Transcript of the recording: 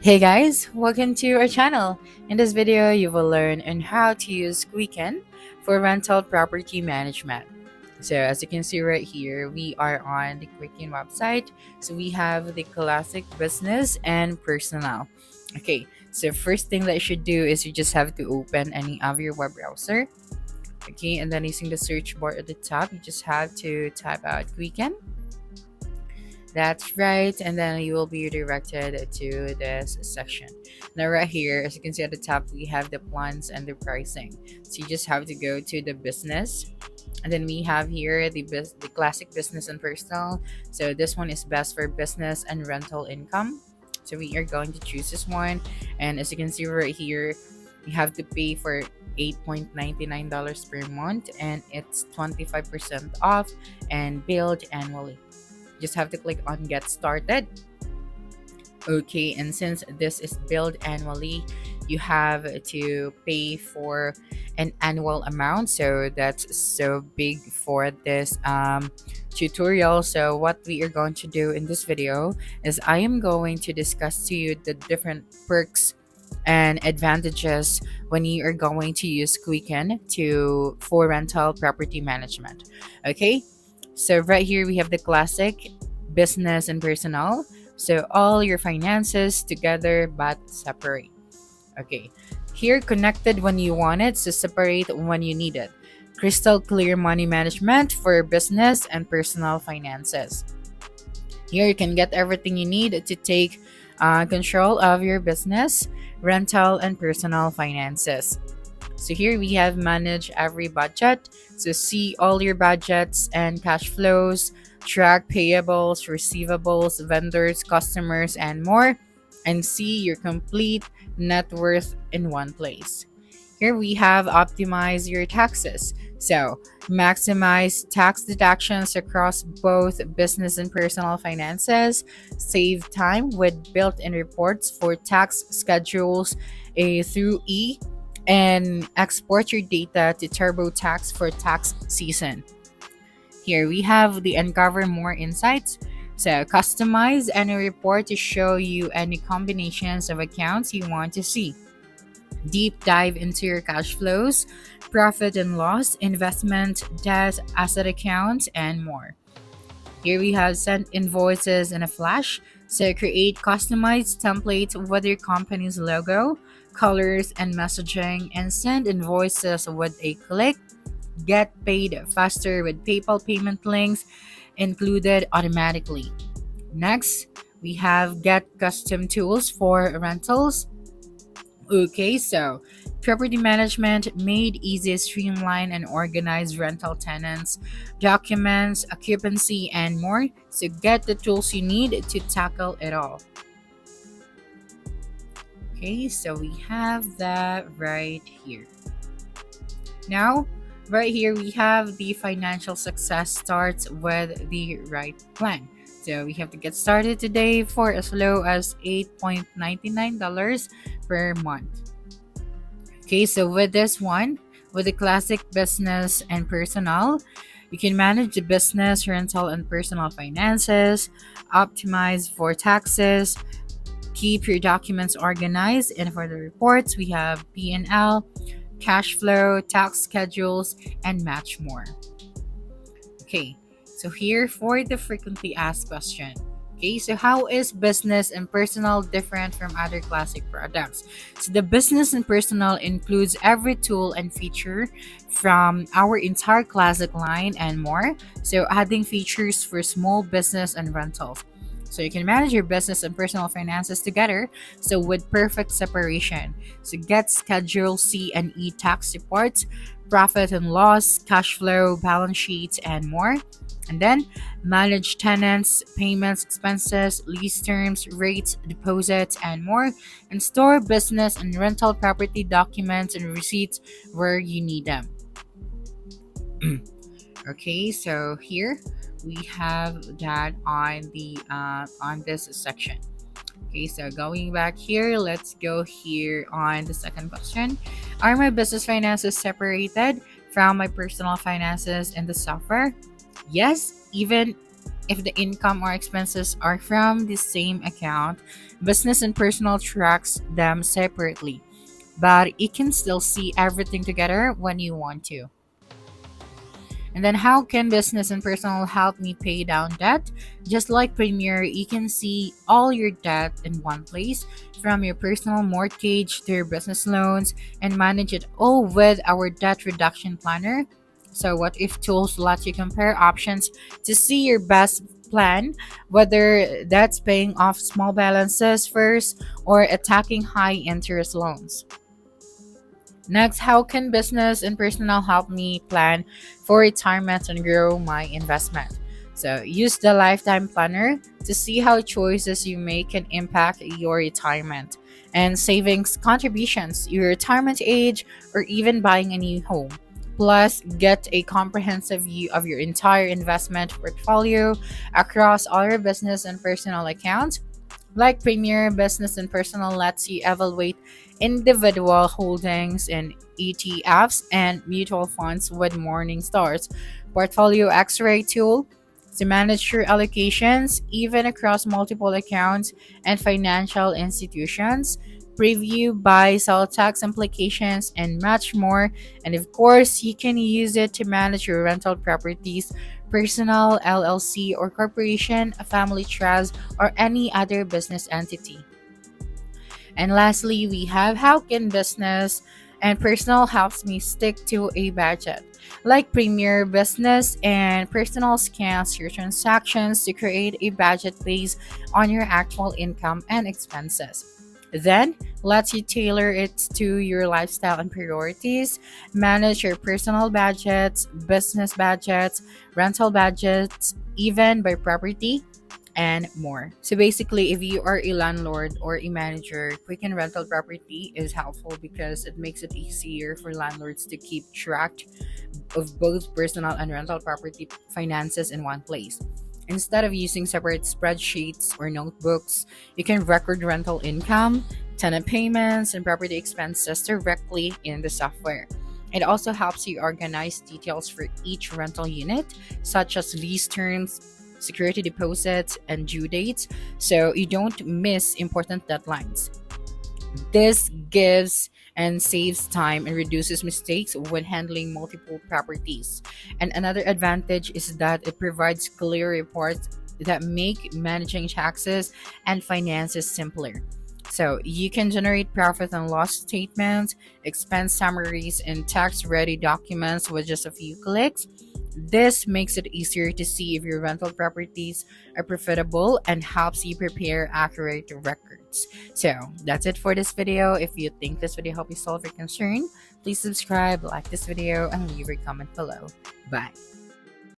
Hey guys, welcome to our channel. In this video, you will learn on how to use Quicken for rental property management. So as you can see right here, we are on the Quicken website. So we have the classic business and personal. Okay, so first thing that you should do is you just have to open any of your web browser. Okay, and then using the search bar at the top, you just have to type out Quicken. That's right, and then you will be redirected to this section. Now, right here, as you can see at the top, we have the plans and the pricing. So you just have to go to the business, and then we have here the classic business and personal. So this one is best for business and rental income. So we are going to choose this one, and as you can see right here, you have to pay for $8.99 per month, and it's 25% off and billed annually. Just have to click on get started. Okay, and since this is billed annually, you have to pay for an annual amount, so that's so big for this tutorial. So what we are going to do in this video is I am going to discuss to you the different perks and advantages when you are going to use Quicken to for rental property management. Okay, so right here we have the classic business and personal. So all your finances together but separate. Okay. Here connected when you want it, so separate when you need it. Crystal clear money management for business and personal finances. Here you can get everything you need to take control of your business, rental, and personal finances. So here we have manage every budget. So see all your budgets and cash flows, track payables, receivables, vendors, customers, and more, and see your complete net worth in one place. Here we have optimize your taxes. So maximize tax deductions across both business and personal finances, save time with built-in reports for tax schedules A through E, and export your data to TurboTax for tax season. Here we have the uncover more insights. So customize any report to show you any combinations of accounts you want to see. Deep dive into your cash flows, profit and loss, investment, debt, asset accounts, and more. Here we have send invoices in a flash. So create customized templates with your company's logo, colors, and messaging, and send invoices with a click. Get paid faster with PayPal payment links included automatically. Next, we have get custom tools for rentals. Okay, so property management made easy, streamline, and organize rental tenants, documents, occupancy, and more. So get the tools you need to tackle it all. Okay, so we have that right here. Now, right here, we have the financial success starts with the right plan. So we have to get started today for as low as $8.99 per month. Okay, so with this one, with the classic business and personal, you can manage the business, rental, and personal finances, optimize for taxes, keep your documents organized, and for the reports, we have P&L, cash flow, tax schedules, and much more. Okay, so here for the frequently asked question. Okay, so how is business and personal different from other classic products? So the business and personal includes every tool and feature from our entire classic line and more. So adding features for small business and rentals. So you can manage your business and personal finances together. So with perfect separation. So get Schedule C and E tax reports, profit and loss, cash flow, balance sheets, and more. And then manage tenants, payments, expenses, lease terms, rates, deposits, and more. And store business and rental property documents and receipts where you need them. Okay, so here we have that on this section. Okay, so going back here, let's go here on the second question. Are my business finances separated from my personal finances in the software? Yes, even if the income or expenses are from the same account, business and personal tracks them separately, but you can still see everything together when you want to. And then how can business and personal help me pay down debt? Just like Premier, you can see all your debt in one place, from your personal mortgage to your business loans, and manage it all with our debt reduction planner. So what if tools let you compare options to see your best plan, whether that's paying off small balances first or attacking high interest loans? Next, how can business and personal help me plan for retirement and grow my investment? So, use the lifetime planner to see how choices you make can impact your retirement and savings contributions, your retirement age, or even buying a new home. Plus, get a comprehensive view of your entire investment portfolio across all your business and personal accounts. Like Premier, Business and Personal lets you evaluate individual holdings in ETFs and mutual funds with Morningstar's Portfolio X-ray tool to manage your allocations even across multiple accounts and financial institutions, preview buy sell tax implications, and much more. And of course, you can use it to manage your rental properties, personal, LLC, or corporation, a family trust, or any other business entity. And lastly, we have how can business and personal helps me stick to a budget. Like Premier, business and personal scans your transactions to create a budget based on your actual income and expenses. Then lets you tailor it to your lifestyle and priorities, manage your personal budgets, business budgets, rental budgets, even by property and more. So basically, if you are a landlord or a manager, Quicken Rental Property is helpful because it makes it easier for landlords to keep track of both personal and rental property finances in one place. Instead of using separate spreadsheets or notebooks, you can record rental income, tenant payments, and property expenses directly in the software. It also helps you organize details for each rental unit, such as lease terms, security deposits, and due dates, so you don't miss important deadlines. This gives and saves time and reduces mistakes when handling multiple properties. And another advantage is that it provides clear reports that make managing taxes and finances simpler. So you can generate profit and loss statements, expense summaries, and tax ready documents with just a few clicks. This makes it easier to see if your rental properties are profitable and helps you prepare accurate records. So that's it for this video. If you think this video helped you solve your concern, please subscribe, like this video, and leave a comment below. Bye.